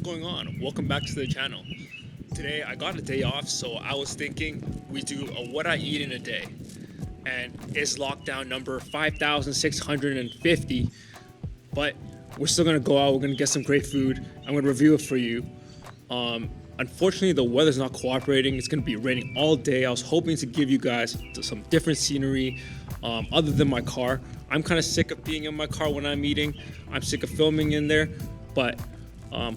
going on? Welcome back to the channel. Today I got a day off, so I was thinking we do a what I eat in a day. And it's lockdown number 5,650, but we're still gonna go out, we're gonna get some great food. I'm gonna review it for you. Unfortunately, the weather's not cooperating. It's gonna be raining all day. I was hoping to give you guys some different scenery other than my car. I'm kind of sick of being in my car when I'm eating. I'm sick of filming in there, but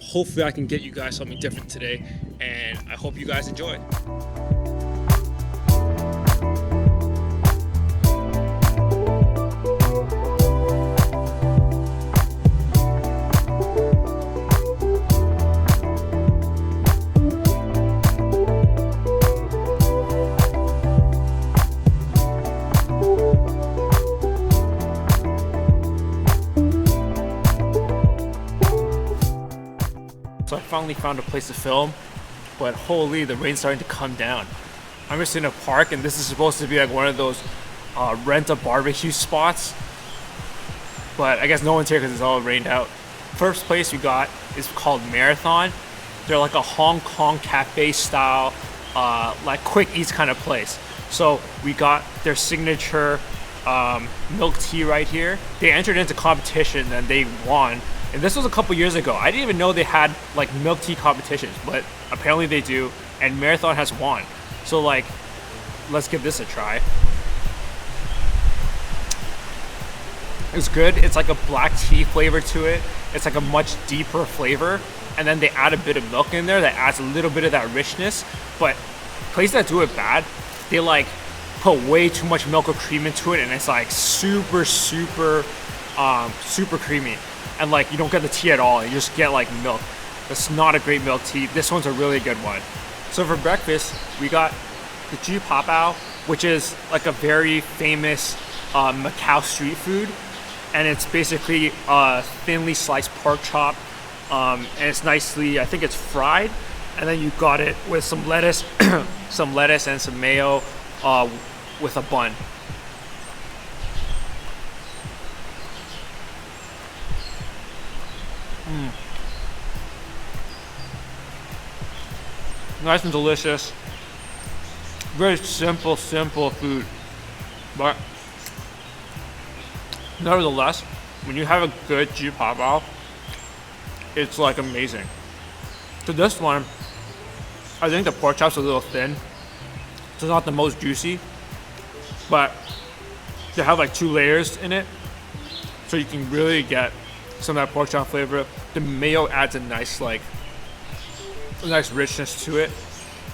hopefully I can get you guys something different today, and I hope you guys enjoy. So I finally found a place to film, but holy, the rain's starting to come down. I'm just in a park, and this is supposed to be like one of those rent a barbecue spots, but I guess no one's here because it's all rained out. First place we got is called Marathon. They're like a Hong Kong cafe style, like quick eats kind of place. So we got their signature milk tea right here. They entered into competition and they won. And this was a couple years ago. I didn't even know they had like milk tea competitions, but apparently they do, and Marathon has won. So like, let's give this a try. It's good. It's like a black tea flavor to it. It's like a much deeper flavor. And then they add a bit of milk in there that adds a little bit of that richness. But places that do it bad, they like put way too much milk or cream into it, and it's like super creamy. And like you don't get the tea at all, you just get like milk. That's not a great milk tea. This one's a really good one. So for breakfast, we got the Ju Pa Bao, which is like a very famous Macau street food. And it's basically a thinly sliced pork chop. And it's nicely, I think it's fried. And then you got it with some lettuce, some lettuce and some mayo with a bun. Nice and delicious. Very simple food. But nevertheless, when you have a good Ju Pa Bao, it's like amazing. So this one, I think the pork chop's a little thin. So it's not the most juicy, but they have like 2 layers in it. So you can really get some of that pork chop flavor. The mayo adds a nice richness to it,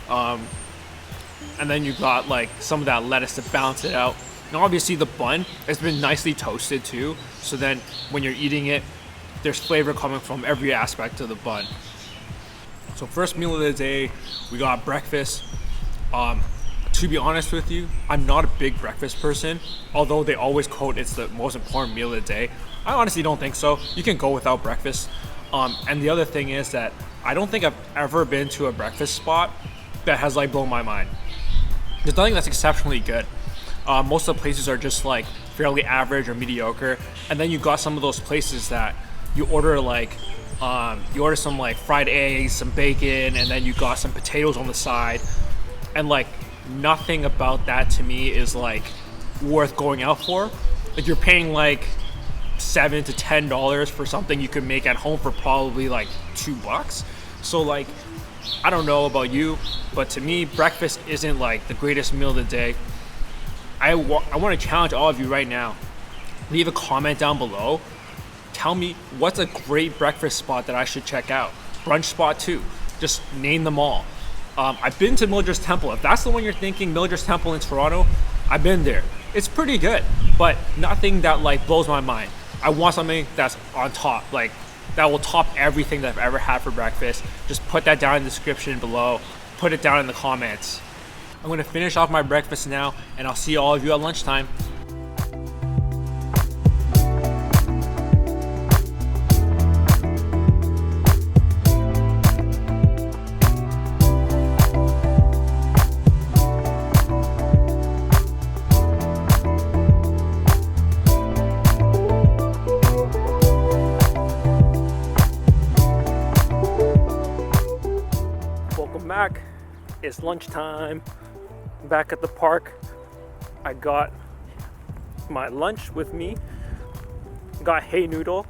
and then you got like some of that lettuce to balance it out. And obviously the bun has been nicely toasted too, so then when you're eating it, there's flavor coming from every aspect of the bun. So first meal of the day, we got breakfast. To be honest with you, I'm not a big breakfast person, although they always quote it's the most important meal of the day. I honestly don't think so. You can go without breakfast. And the other thing is that I don't think I've ever been to a breakfast spot that has like blown my mind. There's nothing that's exceptionally good. Most of the places are just like fairly average or mediocre. And then you got some of those places that you order like, you order some like fried eggs, some bacon, and then you got some potatoes on the side. And like nothing about that to me is like worth going out for. Like you're paying like $7 to $10 for something you could make at home for probably like $2. So like, I don't know about you, but to me, breakfast isn't like the greatest meal of the day. I want to challenge all of you right now. Leave a comment down below. Tell me what's a great breakfast spot that I should check out. Brunch spot too. Just name them all. I've been to Mildred's Temple. If that's the one you're thinking, Mildred's Temple in Toronto, I've been there. It's pretty good, but nothing that like blows my mind. I want something that's on top, like that will top everything that I've ever had for breakfast. Just put that down in the description below. Put it down in the comments. I'm gonna finish off my breakfast now, and I'll see all of you at lunchtime. back. It's lunchtime. Back at the park. I got my lunch with me. Got Hey Noodle.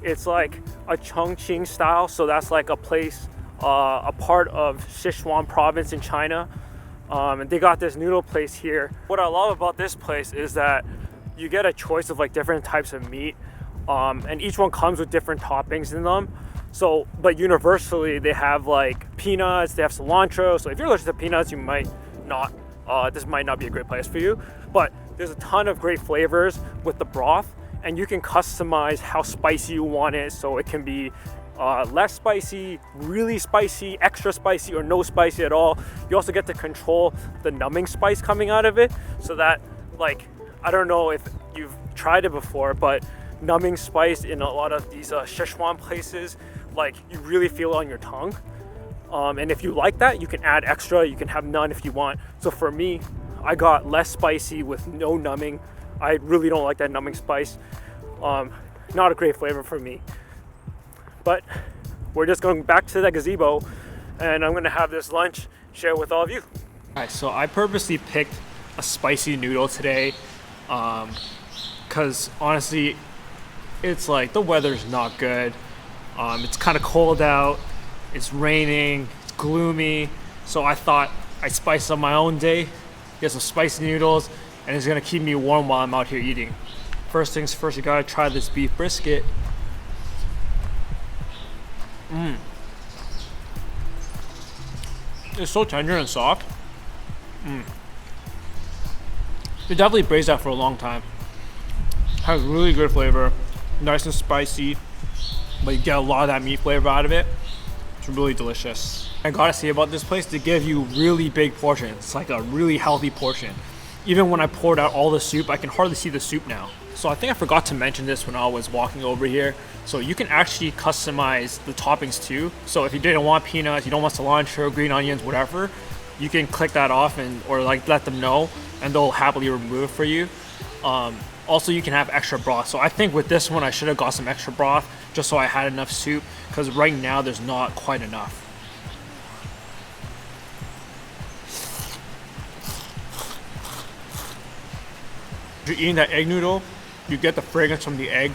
It's like a Chongqing style, so that's like a place, a part of Sichuan province in China. And they got this noodle place here. What I love about this place is that you get a choice of like different types of meat, and each one comes with different toppings in them. So, but universally they have like peanuts, they have cilantro. So if you're allergic to peanuts, you might not, this might not be a great place for you. But there's a ton of great flavors with the broth, and you can customize how spicy you want it. So it can be less spicy, really spicy, extra spicy, or no spicy at all. You also get to control the numbing spice coming out of it, so that, like, I don't know if you've tried it before, but numbing spice in a lot of these Sichuan places, like, you really feel it on your tongue. And if you like that, you can add extra, you can have none if you want. So for me, I got less spicy with no numbing. I really don't like that numbing spice. Not a great flavor for me. But we're just going back to the gazebo, and I'm gonna have this lunch, share with all of you. Alright, so I purposely picked a spicy noodle today, because honestly, it's like the weather's not good. It's kind of cold out, it's raining, it's gloomy, so I thought I'd spice up my own day, get some spicy noodles, and it's gonna keep me warm while I'm out here eating. First things first, you gotta try this beef brisket. It's so tender and soft. They definitely braised that for a long time. Has really good flavor, nice and spicy, but you get a lot of that meat flavor out of it. It's really delicious. I gotta say about this place, they give you really big portions. It's like a really healthy portion. Even when I poured out all the soup, I can hardly see the soup now. So I think I forgot to mention this when I was walking over here. So you can actually customize the toppings too. So if you didn't want peanuts, you don't want cilantro, green onions, whatever, you can click that off and or like let them know, and they'll happily remove it for you. Also, you can have extra broth. So I think with this one, I should have got some extra broth just so I had enough soup, because right now there's not quite enough. If you're eating that egg noodle, you get the fragrance from the egg,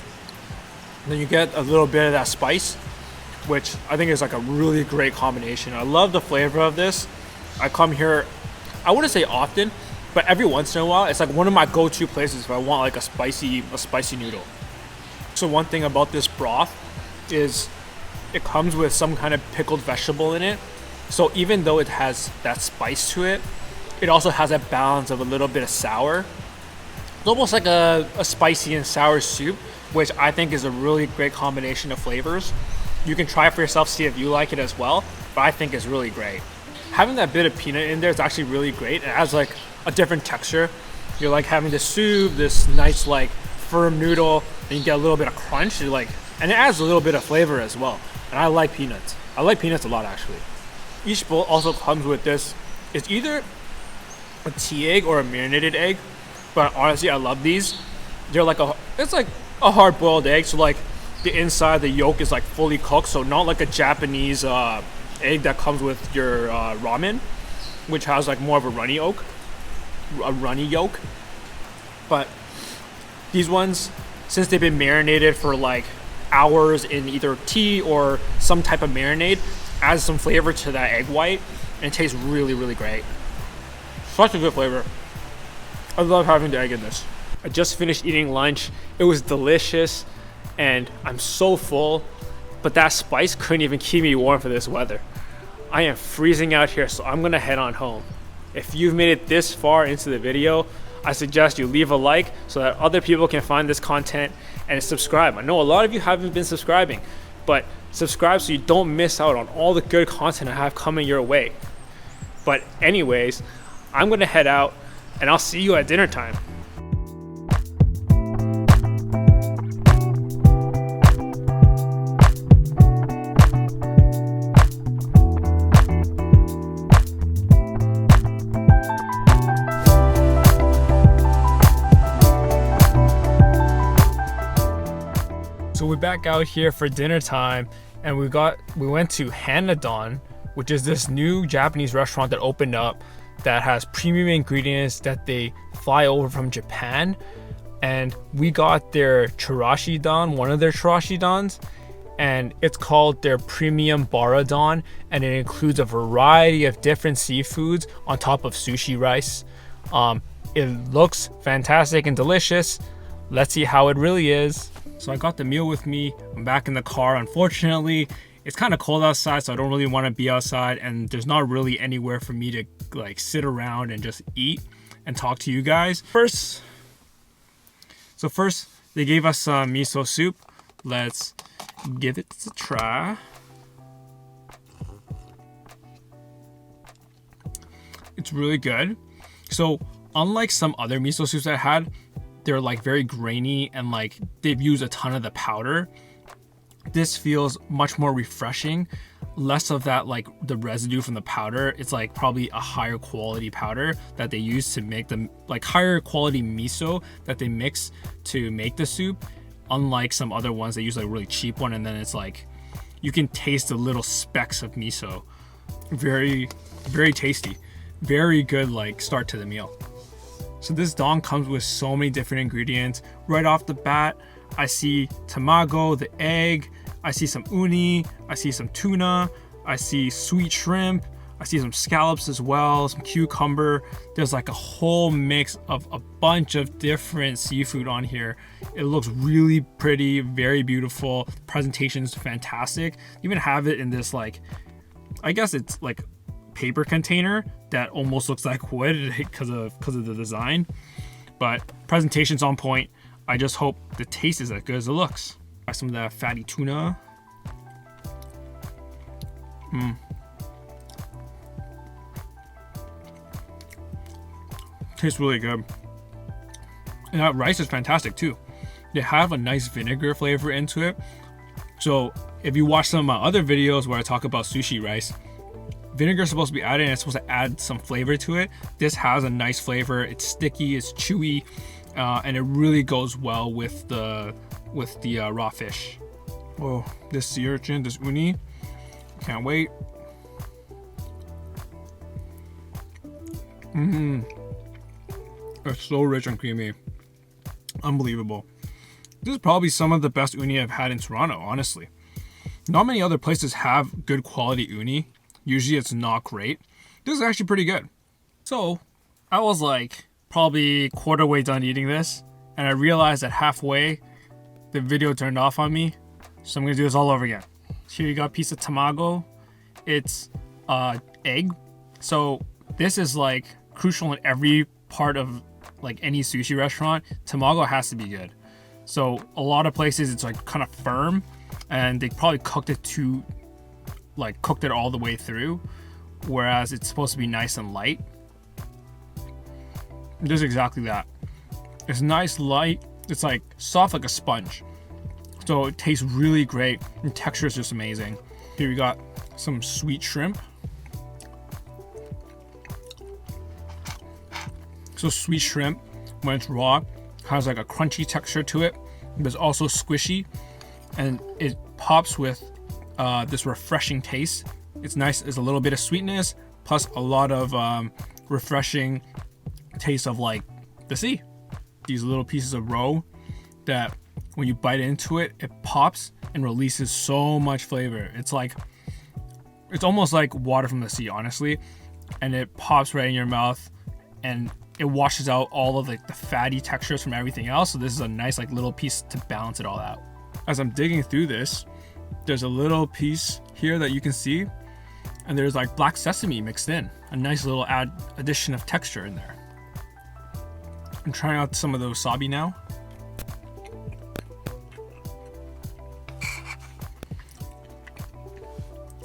then you get a little bit of that spice, which I think is like a really great combination. I love the flavor of this. I come here, I wouldn't say often, but every once in a while, it's like one of my go-to places if I want like a spicy noodle. So one thing about this broth is it comes with some kind of pickled vegetable in it. So even though it has that spice to it, it also has a balance of a little bit of sour. It's almost like a spicy and sour soup, which I think is a really great combination of flavors. You can try it for yourself, see if you like it as well, but I think it's really great. Having that bit of peanut in there is actually really great. It adds like a different texture. You're like having the soup, this nice like firm noodle, and you get a little bit of crunch, and it adds a little bit of flavor as well. And I like peanuts. I like peanuts a lot actually. Each bowl also comes with this. It's either a tea egg or a marinated egg, but honestly, I love these. They're like it's like a hard-boiled egg, so like the inside, the yolk is like fully cooked, so not like a Japanese egg that comes with your ramen, which has like more of a runny yolk. But these ones, since they've been marinated for like hours in either tea or some type of marinade, adds some flavor to that egg white, and it tastes really, really great. Such a good flavor. I love having the egg in this. I just finished eating lunch. It was delicious, and I'm so full, but that spice couldn't even keep me warm for this weather. I am freezing out here, so I'm gonna head on home. If you've made it this far into the video, I suggest you leave a like so that other people can find this content, and subscribe. I know a lot of you haven't been subscribing, but subscribe so you don't miss out on all the good content I have coming your way. But anyways, I'm gonna head out, and I'll see you at dinner time. So we're back out here for dinner time, and we went to Hanadon, which is this new Japanese restaurant that opened up that has premium ingredients that they fly over from Japan. And we got their Chirashi don, one of their Chirashi dons, and it's called their premium bara don, and it includes a variety of different seafoods on top of sushi rice. It looks fantastic and delicious. Let's see how it really is. So I got the meal with me. I'm back in the car. Unfortunately, it's kind of cold outside, so I don't really want to be outside, and there's not really anywhere for me to like sit around and just eat and talk to you guys. First, they gave us some miso soup. Let's give it a try. It's really good. So unlike some other miso soups I had, they're like very grainy and like they've used a ton of the powder. This feels much more refreshing, less of that like the residue from the powder. It's like probably a higher quality powder that they use to make the like higher quality miso that they mix to make the soup, unlike some other ones they use like a really cheap one, and then it's like you can taste the little specks of miso. Very, very tasty. Very good like start to the meal. So this don comes with so many different ingredients. Right off the bat, I see tamago, the egg, I see some uni, I see some tuna, I see sweet shrimp, I see some scallops as well, some cucumber. There's like a whole mix of a bunch of different seafood on here. It looks really pretty, very beautiful. The presentation's fantastic. You even have it in this like, I guess it's like paper container that almost looks like wood because of the design, but presentation's on point. I just hope the taste is as good as it looks. Try some of that fatty tuna. Tastes really good. And that rice is fantastic too. They have a nice vinegar flavor into it. So if you watch some of my other videos where I talk about sushi rice, vinegar is supposed to be added and it's supposed to add some flavor to it. This has a nice flavor. It's sticky, it's chewy, and it really goes well with the raw fish. Oh, this sea urchin, this uni, can't wait. It's so rich and creamy. Unbelievable. This is probably some of the best uni I've had in Toronto, honestly. Not many other places have good quality uni. Usually it's not great. This is actually pretty good. So I was like probably quarter way done eating this, and I realized that halfway the video turned off on me. So I'm gonna do this all over again. Here you got a piece of tamago. It's egg. So this is like crucial in every part of like any sushi restaurant. Tamago has to be good. So a lot of places it's like kind of firm, and they probably cooked it all the way through, whereas it's supposed to be nice and light. This is exactly that. It's nice, light. It's like soft like a sponge. So it tastes really great, and texture is just amazing. Here we got some sweet shrimp. So sweet shrimp, when it's raw, has like a crunchy texture to it, but it's also squishy, and it pops with this refreshing taste. It's nice. There's a little bit of sweetness plus a lot of refreshing taste of like the sea. These little pieces of roe that when you bite into it, it pops and releases so much flavor. It's almost like water from the sea, honestly, and it pops right in your mouth, and it washes out all of like the fatty textures from everything else. So this is a nice like little piece to balance it all out. As I'm digging through this, there's a little piece here that you can see, and there's like black sesame mixed in. A nice little addition of texture in there. I'm trying out some of the wasabi now.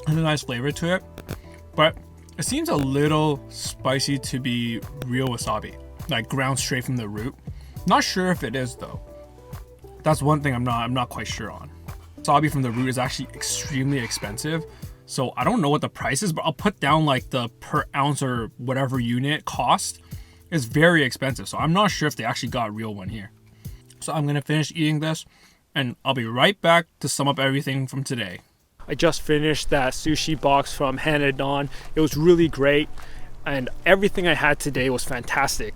There's a nice flavor to it, but it seems a little spicy to be real wasabi, like ground straight from the root. Not sure if it is though. That's one thing I'm not quite sure on. Wasabi from the root is actually extremely expensive, so I don't know what the price is, but I'll put down like the per ounce or whatever unit cost. It's very expensive, so I'm not sure if they actually got a real one here. So I'm gonna finish eating this, and I'll be right back to sum up everything from today. I just finished that sushi box from Hannah Dawn. It was really great, and everything I had today was fantastic.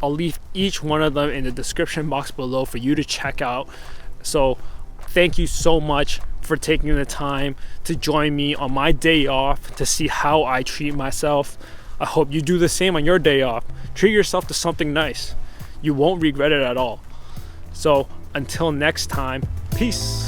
I'll leave each one of them in the description box below for you to check out. So thank you so much for taking the time to join me on my day off to see how I treat myself. I hope you do the same on your day off. Treat yourself to something nice. You won't regret it at all. So until next time, peace.